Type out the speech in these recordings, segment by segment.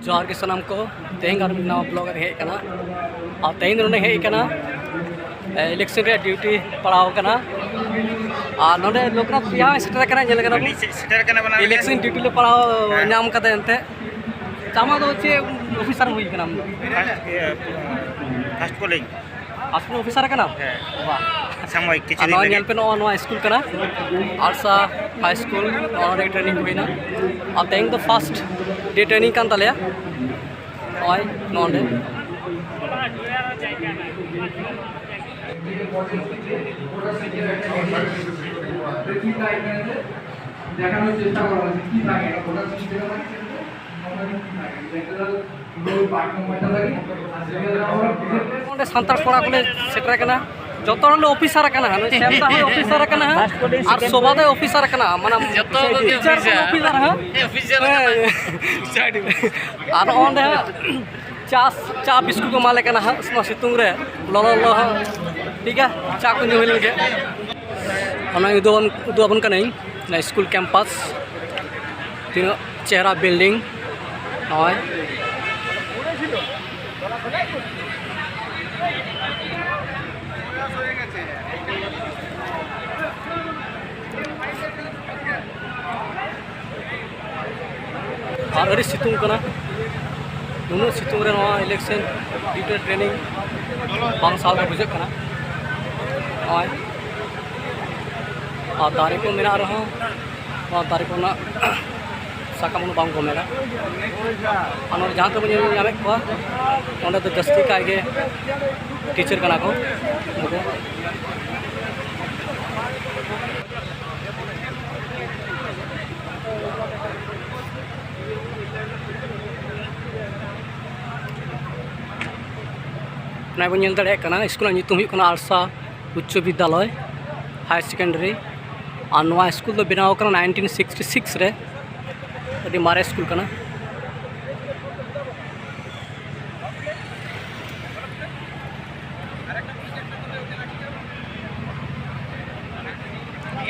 जोहार के सनाम को तेहन और नवा ब्लॉग हेकना और तेहन नोडे हेकना इलेक्शन रे ड्यूटी पड़ाव कना और नोडे लोकनाथ पिया सेटर कना जेल कना इलेक्शन ड्यूटी ले पड़ाव नाम कदे एंते चामा दो चे ऑफिसर हुई कना फर्स्ट कॉलेज आसनो ऑफिसर कना वाह समय किछि दिन नेल पे नो स्कूल कना आरसा हाई स्कूल और ट्रेनिंग हुईना और तेहन तो फर्स्ट डे ट्रेनिंग कान तलेया ओय नोडे দেখানোর চেষ্টা করা হচ্ছে কি থাকে ওটা সিস্টেম আছে ᱚᱸᱰᱮ ᱥᱟᱱᱛᱟᱲ ᱠᱚᱲᱟ ᱠᱚᱞᱮ ᱥᱮᱴᱮᱨ ᱠᱟᱱᱟ ᱡᱚᱛᱚ ᱦᱚᱲ ᱚᱯᱷᱤᱥᱟᱨ ᱠᱟᱱᱟ ᱥᱮᱢᱫᱟ ᱦᱚᱸ ᱚᱯᱷᱤᱥᱟᱨ ᱠᱟᱱᱟ ᱟᱨ ᱥᱚᱵᱟᱫᱮ ᱚᱯᱷᱤᱥᱟর ᱠᱟᱱᱟ ᱢᱟᱱᱮ ᱡᱚᱛᱚ ᱚᱯᱷᱤᱥᱟᱨ ᱟᱨ ᱚᱸᱰᱮ ᱪᱟ ᱵᱤᱥᱠᱩᱴ ᱠᱚ ᱮᱢᱟᱞᱮ ᱠᱟᱱᱟ ᱱᱚᱣᱟ ᱥᱤᱛᱩᱝ ᱨᱮ ᱞᱚᱞᱚ ᱴᱷᱤᱠ ᱜᱮᱭᱟ ᱪᱟ ᱠᱚ ᱧᱩ ᱦᱩᱭ ᱞᱮᱱ ᱜᱮ ᱚᱱᱟ ᱩᱫᱩᱜ ᱟᱵᱚᱱ ᱠᱟᱹᱱᱟᱹᱧ स्कूल कैंपस तीन चेहरा बिल्डिंग और सितुंग कना नुनु सितुंग रे नवा इलेक्शन ड्यूटी ट्रेनिंग बांग साल रे बुझे कना और दारे को मेना रहा और दारे को ना साकाम बांग को मेरा और जहाँ तक मुझे नामे को ओंडे तो जस्ती का आगे टीचर कना को ना बन नेल दड़े कना स्कूल नितुम हुई कना आरसा उच्च विद्यालय हाई सेकेंडरी और नवा स्कूल तो बनाव कना 1966 रे अभी मारे स्कूल कना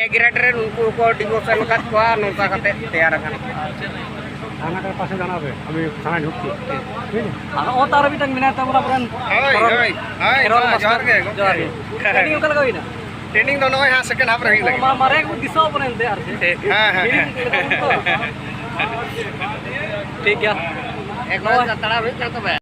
ए ग्रेड रे उनको को डिवोशन का कोआ नोका कते तैयार कना थाना के पास जाना बे अभी थाना ढुकती और ओ तार भी तक मिना ता पूरा पुरान हाय जोहार के ट्रेनिंग का लगाई ना ट्रेनिंग दोनों यहाँ सेकंड हाफ रही लगे मारे को दिशा बने दे यार हां ठीक है एक बार तड़ा भी चलता है।